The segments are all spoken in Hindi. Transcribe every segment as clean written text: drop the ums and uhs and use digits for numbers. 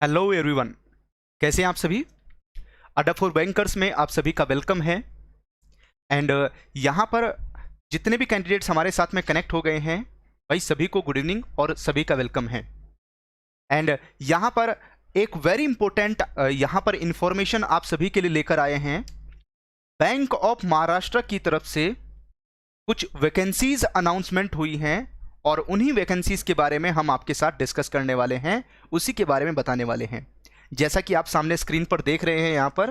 हेलो एवरीवन, कैसे हैं आप सभी। अड्डा फॉर बैंकर्स में आप सभी का वेलकम है। एंड यहाँ पर जितने भी कैंडिडेट्स हमारे साथ में कनेक्ट हो गए हैं भाई, सभी को गुड इवनिंग और सभी का वेलकम है। एंड यहाँ पर एक वेरी इंपॉर्टेंट यहाँ पर इंफॉर्मेशन आप सभी के लिए लेकर आए हैं। बैंक ऑफ महाराष्ट्र की तरफ से कुछ वैकेंसीज अनाउंसमेंट हुई हैं और उन्हीं वैकेंसीज के बारे में हम आपके साथ डिस्कस करने वाले हैं, उसी के बारे में बताने वाले हैं। जैसा कि आप सामने स्क्रीन पर देख रहे हैं यहाँ पर,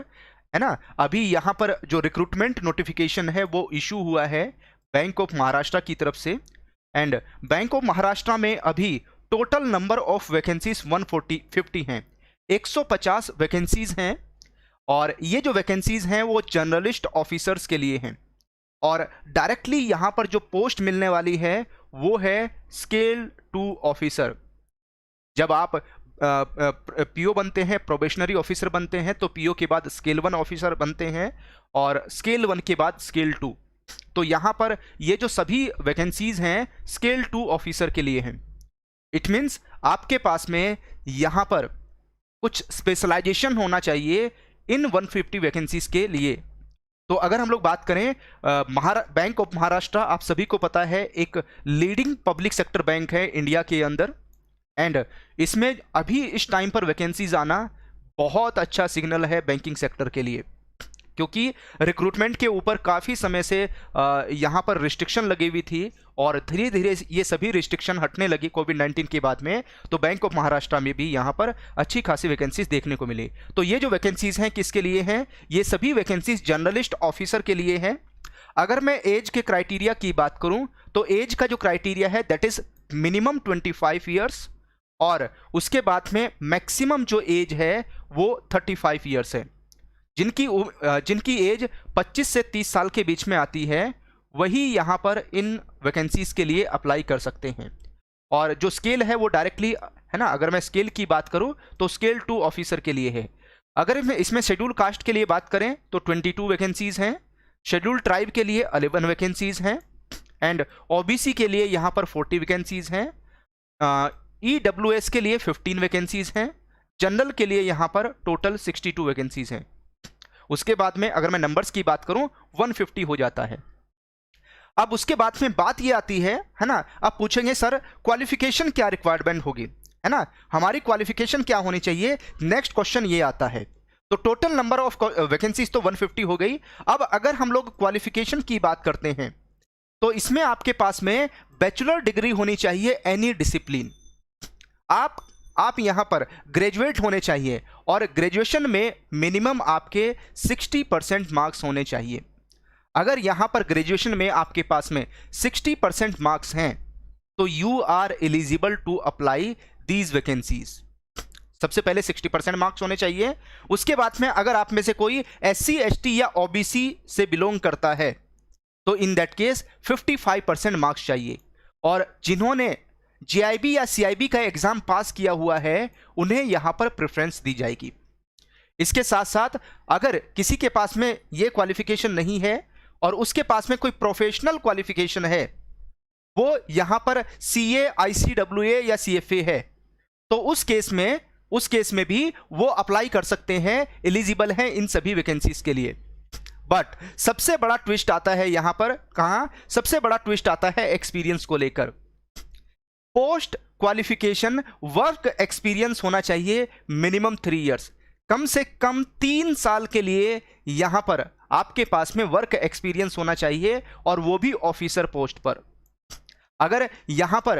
है ना, अभी यहाँ पर जो रिक्रूटमेंट नोटिफिकेशन है वो इशू हुआ है बैंक ऑफ महाराष्ट्र की तरफ से। एंड बैंक ऑफ महाराष्ट्र में अभी टोटल नंबर ऑफ वैकेंसीज 150 हैं, 150 वैकेंसीज हैं। और ये जो वैकेंसीज हैं वो जर्नलिस्ट ऑफिसर्स के लिए हैं। और डायरेक्टली यहाँ पर जो पोस्ट मिलने वाली है वो है स्केल 2 ऑफिसर। जब आप पीओ बनते हैं, प्रोबेशनरी ऑफिसर बनते हैं, तो पीओ के बाद स्केल 1 ऑफिसर बनते हैं और स्केल 1 के बाद स्केल 2। तो यहाँ पर ये जो सभी वैकेंसीज हैं स्केल 2 ऑफिसर के लिए हैं। इट मीन्स आपके पास में यहाँ पर कुछ स्पेशलाइजेशन होना चाहिए इन 150 वैकेंसीज के लिए। तो अगर हम लोग बात करें, बैंक ऑफ महाराष्ट्र आप सभी को पता है एक लीडिंग पब्लिक सेक्टर बैंक है इंडिया के अंदर। एंड इसमें अभी इस टाइम पर वैकेंसीज आना बहुत अच्छा सिग्नल है बैंकिंग सेक्टर के लिए, क्योंकि रिक्रूटमेंट के ऊपर काफ़ी समय से यहाँ पर रिस्ट्रिक्शन लगी हुई थी और धीरे धीरे ये सभी रिस्ट्रिक्शन हटने लगी कोविड-19 के बाद में। तो बैंक ऑफ महाराष्ट्र में भी यहाँ पर अच्छी खासी वैकेंसीज देखने को मिली। तो ये जो वैकेंसीज हैं किसके लिए हैं? ये सभी वैकेंसीज जर्नलिस्ट ऑफिसर के लिए हैं। अगर मैं एज के क्राइटेरिया की बात करूँ तो एज का जो क्राइटेरिया है दैट इज मिनिमम 25 ईयर्स और उसके बाद में मैक्सिमम जो एज है वो 35 ईयर्स है। जिनकी एज 25 से 30 साल के बीच में आती है वही यहाँ पर इन वैकेंसीज के लिए अप्लाई कर सकते हैं। और जो स्केल है वो डायरेक्टली, है ना, अगर मैं स्केल की बात करूँ तो स्केल 2 ऑफिसर के लिए है। अगर इसमें शेड्यूल कास्ट के लिए बात करें तो 22 वैकेंसीज हैं, शेड्यूल ट्राइब के लिए 11 वैकेंसीज हैं, एंड ओबीसी के लिए यहाँ पर 40 वैकेंसीज हैं, ईडब्ल्यूएस के लिए 15 वैकेंसीज हैं, जनरल के लिए यहाँ पर टोटल 62 वैकेंसीज हैं। उसके बाद में अगर मैं नंबर्स की बात करूं 150 हो जाता है। अब उसके बाद में बात ये आती है ना, आप पूछेंगे सर क्वालिफिकेशन क्या रिक्वायरमेंट होगी, है ना, हमारी क्वालिफिकेशन क्या होनी चाहिए। नेक्स्ट क्वेश्चन ये आता है। तो टोटल नंबर ऑफ वैकेंसीज तो 150 हो गई। अब अगर हम लोग क्वालिफिकेशन की बात करते हैं तो इसमें आपके पास में बैचलर डिग्री होनी चाहिए एनी डिसिप्लिन। आप यहां पर ग्रेजुएट होने चाहिए और ग्रेजुएशन में मिनिमम आपके 60% मार्क्स होने चाहिए। अगर यहां पर ग्रेजुएशन में आपके पास में 60% मार्क्स हैं तो you are eligible to apply these vacancies. सबसे पहले 60% मार्क्स होने चाहिए। उसके बाद में अगर आप में से कोई SC ST या OBC से बिलोंग करता है तो इन दैट केस 55% मार्क्स चाहिए। और जिन्होंने JIB या CIB का एग्जाम पास किया हुआ है उन्हें यहां पर प्रेफरेंस दी जाएगी। इसके साथ साथ अगर किसी के पास में ये क्वालिफिकेशन नहीं है और उसके पास में कोई प्रोफेशनल क्वालिफिकेशन है, वो यहां पर CA ICWA या CFA है, तो उस केस में भी वो अप्लाई कर सकते हैं, एलिजिबल हैं इन सभी वैकेंसीज के लिए। बट सबसे बड़ा ट्विस्ट आता है यहां पर, कहां? सबसे बड़ा ट्विस्ट आता है एक्सपीरियंस को लेकर। पोस्ट क्वालिफिकेशन वर्क एक्सपीरियंस होना चाहिए मिनिमम 3 इयर्स, कम से कम 3 साल के लिए यहां पर आपके पास में वर्क एक्सपीरियंस होना चाहिए, और वो भी ऑफिसर पोस्ट पर। अगर यहां पर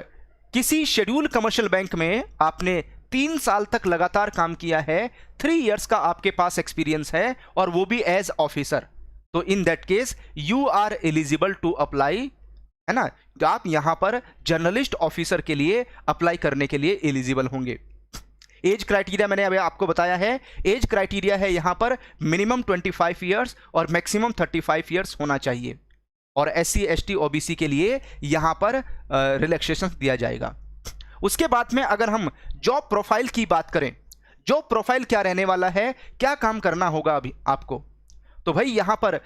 किसी शेड्यूल कमर्शियल बैंक में आपने 3 साल तक लगातार काम किया है, 3 इयर्स का आपके पास एक्सपीरियंस है और वो भी एज ऑफिसर, तो in that case you are eligible to apply, है ना, तो आप यहां पर जर्नलिस्ट ऑफिसर के लिए अप्लाई करने के लिए एलिजिबल होंगे। एज क्राइटेरिया मैंने अभी आपको बताया है। एज क्राइटेरिया है यहां पर मिनिमम 25 इयर्स और मैक्सिमम 35 इयर्स होना चाहिए। और SC ST OBC के लिए यहां पर रिलैक्सेशन दिया जाएगा। उसके बाद में अगर हम जॉब प्रोफाइल की बात करें, जॉब प्रोफाइल क्या रहने वाला है, क्या काम करना होगा अभी आपको, तो भाई यहाँ पर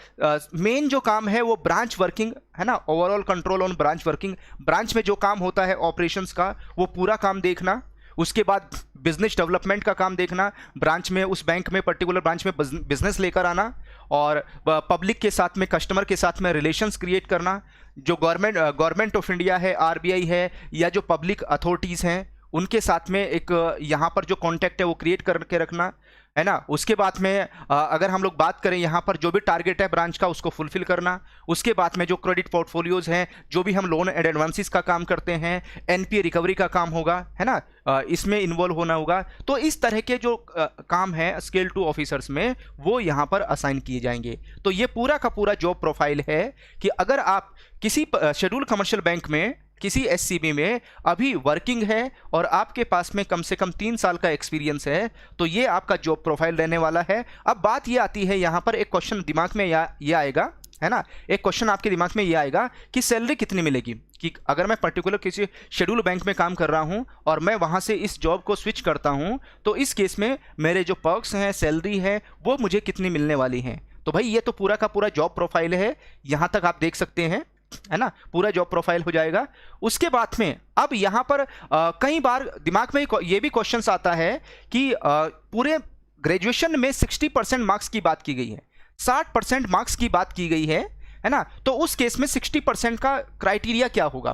मेन जो काम है वो ब्रांच वर्किंग है ना, overall control on branch working. Branch में जो काम होता है ऑपरेशंस का वो पूरा काम देखना। उसके बाद बिजनेस डेवलपमेंट का काम देखना, ब्रांच में, उस बैंक में, पर्टिकुलर ब्रांच में बिजनेस लेकर आना, और पब्लिक के साथ में, कस्टमर के साथ में रिलेशंस क्रिएट करना। जो गवर्नमेंट ऑफ इंडिया है, आरबीआई है, या जो पब्लिक अथॉरिटीज़ हैं, उनके साथ में एक यहाँ पर जो कॉन्टैक्ट है वो क्रिएट करके रखना, है ना। उसके बाद में अगर हम लोग बात करें यहाँ पर जो भी टारगेट है ब्रांच का, उसको फुलफिल करना। उसके बाद में जो क्रेडिट पोर्टफोलियोज हैं, जो भी हम लोन एंड एडवांसेस का काम करते हैं, एनपीए रिकवरी का काम होगा, है ना, इसमें इन्वॉल्व होना होगा। तो इस तरह के जो काम है स्केल 2 ऑफिसर्स में, वो यहाँ पर असाइन किए जाएंगे। तो ये पूरा का पूरा जॉब प्रोफाइल है कि अगर आप किसी शेड्यूल कमर्शियल बैंक में, किसी एससीबी में अभी वर्किंग है और आपके पास में कम से कम 3 साल का एक्सपीरियंस है, तो ये आपका जॉब प्रोफाइल रहने वाला है। अब बात ये आती है, यहाँ पर एक क्वेश्चन दिमाग में ये आएगा, है ना, एक क्वेश्चन आपके दिमाग में ये आएगा कि सैलरी कितनी मिलेगी। कि अगर मैं पर्टिकुलर किसी शेड्यूल बैंक में काम कर रहा हूँ और मैं वहाँ से इस जॉब को स्विच करता हूँ, तो इस केस में मेरे जो पर्क्स हैं, सैलरी है, वो मुझे कितनी मिलने वाली हैं। तो भाई ये तो पूरा का पूरा जॉब प्रोफाइल है, यहाँ तक आप देख सकते हैं, है ना, पूरा जॉब प्रोफाइल हो जाएगा। उसके बाद में अब यहाँ पर कई बार दिमाग में ये भी क्वेश्चंस आता है कि पूरे ग्रेजुएशन में 60% मार्क्स की बात की गई है, 60% मार्क्स की बात की गई है ना। तो उस केस में 60% का क्राइटेरिया क्या होगा।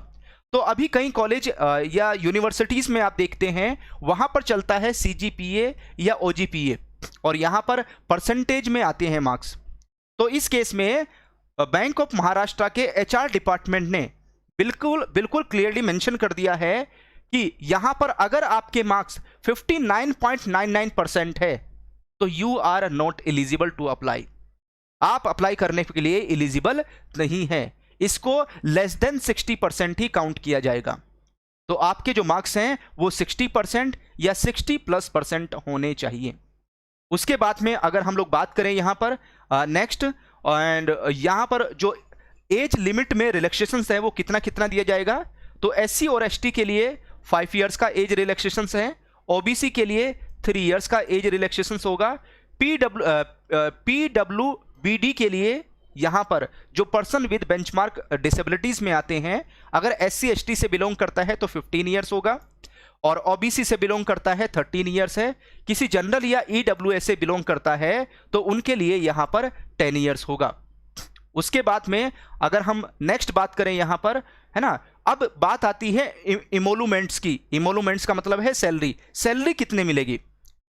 तो अभी कई कॉलेज या यूनिवर्सिटीज़ में आप देखते हैं, वहाँ पर चलता है CGPA या OGPA, और यहाँ पर परसेंटेज में आते हैं मार्क्स। तो इस केस में बैंक ऑफ महाराष्ट्र के HR डिपार्टमेंट ने बिल्कुल क्लियरली मेंशन कर दिया है कि यहां पर अगर आपके मार्क्स 59.99% है, तो you are not eligible to apply. आप अप्लाई करने के लिए एलिजिबल नहीं है, इसको लेस देन 60% ही काउंट किया जाएगा। तो आपके जो मार्क्स हैं वो 60% या 60+% होने चाहिए। उसके बाद में अगर हम लोग बात करें यहाँ पर नेक्स्ट, एंड यहाँ पर जो एज लिमिट में रिलैक्सेशंस है वो कितना कितना दिया जाएगा। तो SC और ST के लिए 5 इयर्स का एज रिलैक्सेशंस है, OBC के लिए 3 इयर्स का एज रिलैक्सेशंस होगा, PWBD के लिए यहाँ पर जो पर्सन विद बेंचमार्क डिसेबिलिटीज में आते हैं, अगर SC ST से बिलोंग करता है तो 15 इयर्स होगा, और OBC से बिलोंग करता है 13 इयर्स है, किसी जनरल या EWS से बिलोंग करता है तो उनके लिए यहाँ पर 10 इयर्स होगा। उसके बाद में अगर हम नेक्स्ट बात करें यहाँ पर, है ना, अब बात आती है इमोलूमेंट्स की। इमोलूमेंट्स का मतलब है सैलरी। सैलरी कितने मिलेगी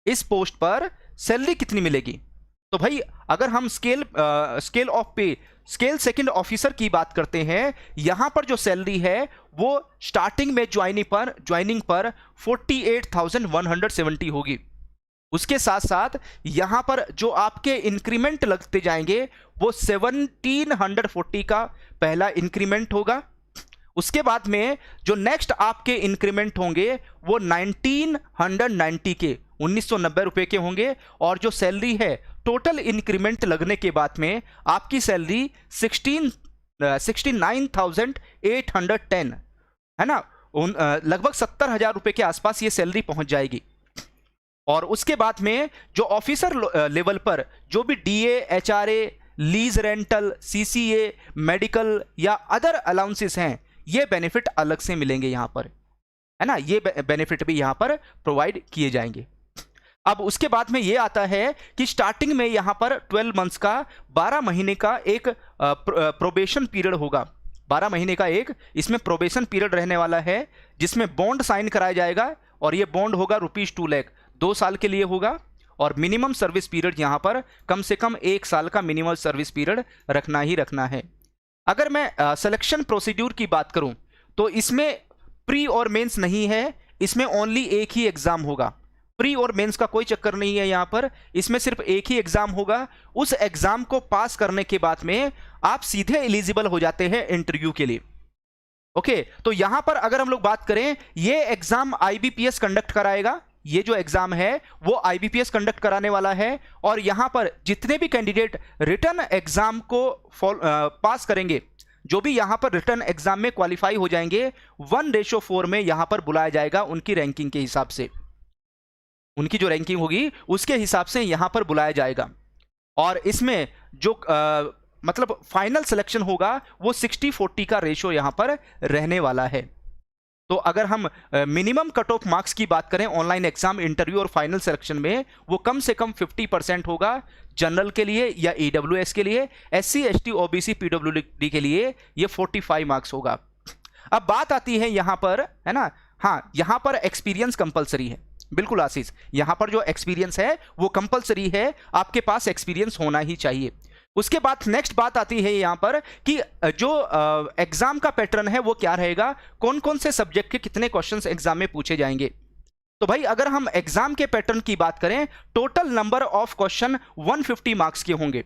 इस पोस्ट पर, सैलरी कितनी मिलेगी। तो भाई अगर हम स्केल ऑफ पे, स्केल सेकंड ऑफिसर की बात करते हैं, यहां पर जो सैलरी है वो स्टार्टिंग में ज्वाइनिंग पर 48,170 होगी। उसके साथ साथ यहां पर जो आपके इंक्रीमेंट लगते जाएंगे वो 1740 का पहला इंक्रीमेंट होगा। उसके बाद में जो नेक्स्ट आपके इंक्रीमेंट होंगे वो 1990 के 1990 रुपए के होंगे, और जो सैलरी है टोटल इंक्रीमेंट लगने के बाद में आपकी सैलरी 69,810, है ना, लगभग 70,000 रुपए के आसपास ये सैलरी पहुंच जाएगी। और उसके बाद में जो ऑफिसर लेवल पर जो भी DA, HRA, lease rental, CCA, medical या अदर अलाउंसेस हैं, ये बेनिफिट अलग से मिलेंगे यहाँ पर, है ना, ये बेनिफिट भी यहाँ पर प्रोवाइड किए जाएंगे। अब उसके बाद में ये आता है कि स्टार्टिंग में यहाँ पर 12 मंथ्स का 12 महीने का एक प्रोबेशन पीरियड होगा। 12 महीने का एक इसमें प्रोबेशन पीरियड रहने वाला है, जिसमें बॉन्ड साइन कराया जाएगा, और ये बॉन्ड होगा ₹2 लाख, 2 साल के लिए होगा। और मिनिमम सर्विस पीरियड यहाँ पर कम से कम 1 साल का मिनिमम सर्विस पीरियड रखना ही रखना है। अगर मैं सिलेक्शन प्रोसीड्यूर की बात करूं तो इसमें प्री और मेंस नहीं है, इसमें ओनली एक ही एग्जाम होगा। प्री और मेंस का कोई चक्कर नहीं है यहाँ पर, इसमें सिर्फ एक ही एग्जाम होगा। उस एग्जाम को पास करने के बाद में आप सीधे एलिजिबल हो जाते हैं इंटरव्यू के लिए। ओके, तो यहां पर अगर हम लोग बात करें, ये एग्जाम IBPS कंडक्ट कराएगा। ये जो एग्जाम है वो IBPS कंडक्ट कराने वाला है, और यहां पर जितने भी कैंडिडेट रिटर्न एग्जाम को पास करेंगे, जो भी यहां पर रिटर्न एग्जाम में क्वालिफाई हो जाएंगे, 1:4 में यहां पर बुलाया जाएगा। उनकी रैंकिंग के हिसाब से, उनकी जो रैंकिंग होगी उसके हिसाब से यहां पर बुलाया जाएगा। और इसमें जो मतलब फाइनल सिलेक्शन होगा वो 60-40 का रेशो यहां पर रहने वाला है। तो अगर हम मिनिमम कट ऑफ मार्क्स की बात करें ऑनलाइन एग्जाम, इंटरव्यू और फाइनल सिलेक्शन में, वो कम से कम 50% होगा जनरल के लिए या ईडब्ल्यूएस के लिए। एससी, एसटी, ओबीसी, पीडब्ल्यूडी के लिए ये 45 मार्क्स होगा। अब बात आती है यहां पर, है ना, हाँ, यहां पर एक्सपीरियंस कंपलसरी है। बिल्कुल आशीष, यहां पर जो एक्सपीरियंस है वो कंपलसरी है, आपके पास एक्सपीरियंस होना ही चाहिए। उसके बाद नेक्स्ट बात आती है यहां पर कि जो एग्जाम का पैटर्न है वो क्या रहेगा, कौन कौन से सब्जेक्ट के कितने क्वेश्चंस एग्जाम में पूछे जाएंगे। तो भाई अगर हम एग्जाम के पैटर्न की बात करें, total number of question 150 marks के होंगे।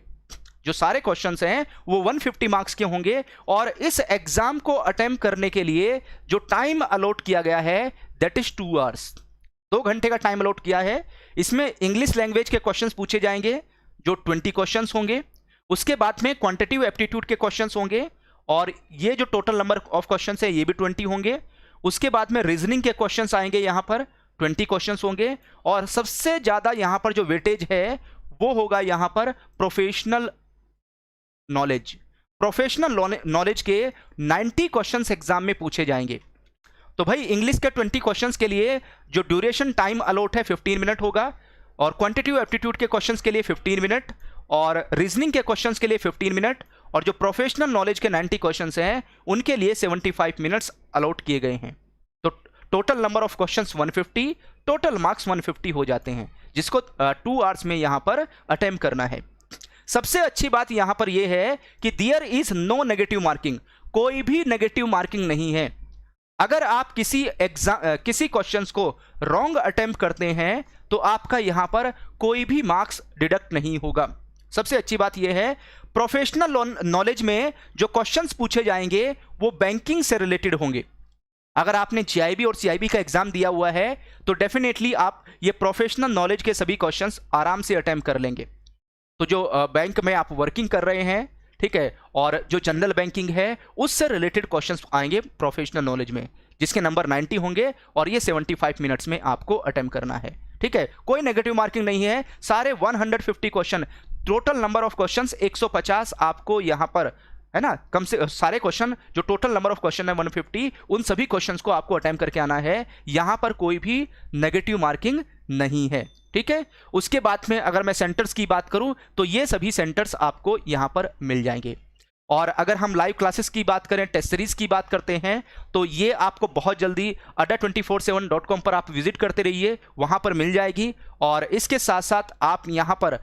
जो सारे क्वेश्चंस हैं वो 150 मार्क्स के होंगे। और इस एग्जाम को अटेम्प्ट करने के लिए जो टाइम अलॉट किया गया है दैट इज 2 आवर्स, 2 घंटे का टाइम अलॉट किया है। इसमें इंग्लिश लैंग्वेज के क्वेश्चंस पूछे जाएंगे जो 20 क्वेश्चंस होंगे। उसके बाद में क्वांटिटेटिव एप्टीट्यूड के क्वेश्चंस होंगे और ये जो टोटल नंबर ऑफ क्वेश्चंस है ये भी 20 होंगे। उसके बाद में रीजनिंग के क्वेश्चंस आएंगे, यहां पर 20 क्वेश्चंस होंगे। और सबसे ज्यादा यहां पर जो वेटेज है वो होगा यहां पर प्रोफेशनल नॉलेज। प्रोफेशनल नॉलेज के 90 क्वेश्चंस एग्जाम में पूछे जाएंगे। तो भाई इंग्लिश के 20 क्वेश्चंस के लिए जो ड्यूरेशन टाइम अलॉट है 15 मिनट होगा, और क्वांटिटेटिव एप्टीट्यूड के क्वेश्चंस के लिए 15 मिनट, और रीजनिंग के क्वेश्चंस के लिए 15 मिनट, और जो प्रोफेशनल नॉलेज के 90 क्वेश्चंस हैं उनके लिए 75 मिनट्स अलॉट किए गए हैं। तो total number of questions 150, total marks 150 हो जाते हैं, जिसको 2 आवर्स में यहां पर अटेम्प्ट करना है। सबसे अच्छी बात यहां पर यह है कि there is no negative marking, कोई भी नेगेटिव मार्किंग नहीं है। अगर आप किसी क्वेश्चंस को रॉन्ग अटेम्प्ट करते हैं तो आपका यहां पर कोई भी मार्क्स डिडक्ट नहीं होगा। सबसे अच्छी बात यह है, प्रोफेशनल नॉलेज में जो क्वेश्चंस पूछे जाएंगे वो बैंकिंग से रिलेटेड होंगे। अगर आपने जीआईबी और सीआईबी का एग्जाम दिया हुआ है तो डेफिनेटली आप ये प्रोफेशनल नॉलेज के सभी क्वेश्चंस आराम से अटेम्प्ट कर लेंगे। तो जो बैंक में आप वर्किंग कर रहे हैं, ठीक है, और जो जनरल बैंकिंग है उससे रिलेटेड क्वेश्चंस आएंगे प्रोफेशनल नॉलेज में, जिसके नंबर 90 होंगे और ये 75 मिनट्स में आपको अटेम्प्ट करना है। ठीक है, कोई नेगेटिव मार्किंग नहीं है। सारे 150 question, total number of questions 150 आपको यहां पर, है ना, कम से सारे क्वेश्चन जो टोटल नंबर ऑफ क्वेश्चन है 150, उन सभी क्वेश्चंस को आपको अटेम्प्ट करके आना है। यहां पर कोई भी नेगेटिव मार्किंग नहीं है। ठीक है, उसके बाद में अगर मैं सेंटर्स की बात करूं तो ये सभी सेंटर्स आपको यहां पर मिल जाएंगे। और अगर हम लाइव क्लासेस की बात करें, टेस्ट सीरीज की बात करते हैं, तो ये आपको बहुत जल्दी adda247.com पर आप विजिट करते रहिए, वहां पर मिल जाएगी। और इसके साथ साथ आप यहां पर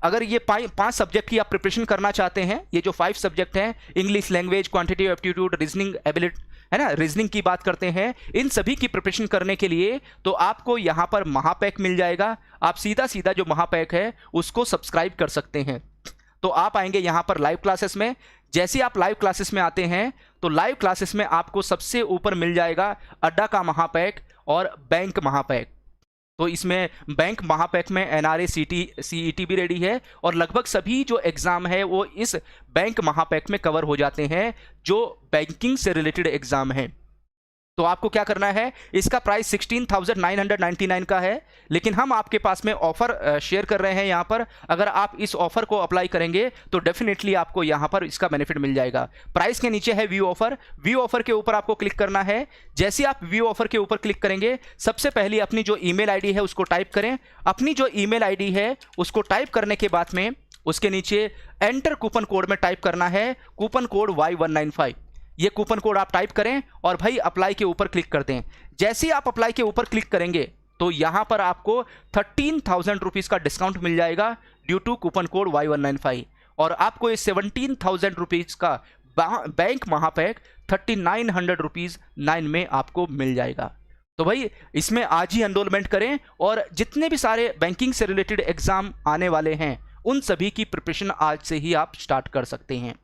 अगर ये 5 सब्जेक्ट की आप प्रिपरेशन करना चाहते हैं, ये जो 5 सब्जेक्ट हैं, English language, quantitative aptitude, reasoning ability, है ना, रीजनिंग की बात करते हैं, इन सभी की प्रिपरेशन करने के लिए तो आपको यहां पर महापैक मिल जाएगा। आप सीधा सीधा जो महापैक है उसको सब्सक्राइब कर सकते हैं। तो आप आएंगे यहां पर लाइव क्लासेस में। जैसे ही आप लाइव क्लासेस में आते हैं तो लाइव क्लासेस में आपको सबसे ऊपर मिल जाएगा अड्डा का महापैक और बैंक महापैक। तो इसमें बैंक महापैक में एनआरए, सीईटी भी रेडी है, और लगभग सभी जो एग्जाम है वो इस बैंक महापैक में कवर हो जाते हैं जो बैंकिंग से रिलेटेड एग्जाम है। तो आपको क्या करना है, इसका प्राइस 16,999 का है, लेकिन हम आपके पास में ऑफर शेयर कर रहे हैं यहाँ पर। अगर आप इस ऑफर को अप्लाई करेंगे तो डेफिनेटली आपको यहाँ पर इसका बेनिफिट मिल जाएगा। प्राइस के नीचे है व्यू ऑफर, व्यू ऑफर के ऊपर आपको क्लिक करना है। जैसे आप व्यू ऑफर के ऊपर क्लिक करेंगे, सबसे पहले अपनी जो ईमेल आईडी है उसको टाइप करें। अपनी जो ईमेल आईडी है उसको टाइप करने के बाद में उसके नीचे एंटर कूपन कोड में टाइप करना है कूपन कोड Y195। ये कूपन कोड आप टाइप करें और भाई अप्लाई के ऊपर क्लिक कर दें। जैसे ही आप अप्लाई के ऊपर क्लिक करेंगे तो यहां पर आपको 13,000 रुपीज का डिस्काउंट मिल जाएगा due to coupon code Y195, और आपको ये 17,000 रुपीज का बैंक महापैक 3,900 रुपीज 9 में आपको मिल जाएगा। तो भाई इसमें आज ही एनरोलमेंट करें और जितने भी सारे बैंकिंग से रिलेटेड एग्जाम आने वाले हैं उन सभी की प्रिपरेशन आज से ही आप स्टार्ट कर सकते हैं।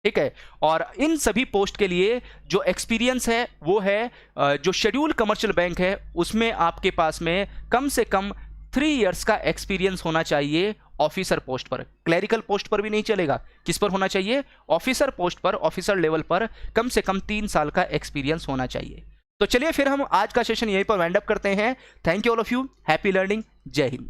ठीक है, और इन सभी पोस्ट के लिए जो एक्सपीरियंस है वो है जो शेड्यूल कमर्शियल बैंक है उसमें आपके पास में कम से कम 3 इयर्स का एक्सपीरियंस होना चाहिए ऑफिसर पोस्ट पर। क्लरिकल पोस्ट पर भी नहीं चलेगा, किस पर होना चाहिए, ऑफिसर पोस्ट पर, ऑफिसर लेवल पर कम से कम 3 साल का एक्सपीरियंस होना चाहिए। तो चलिए फिर हम आज का सेशन यहीं पर वाइंड अप करते हैं। Thank you all of you, happy learning, जय हिंद।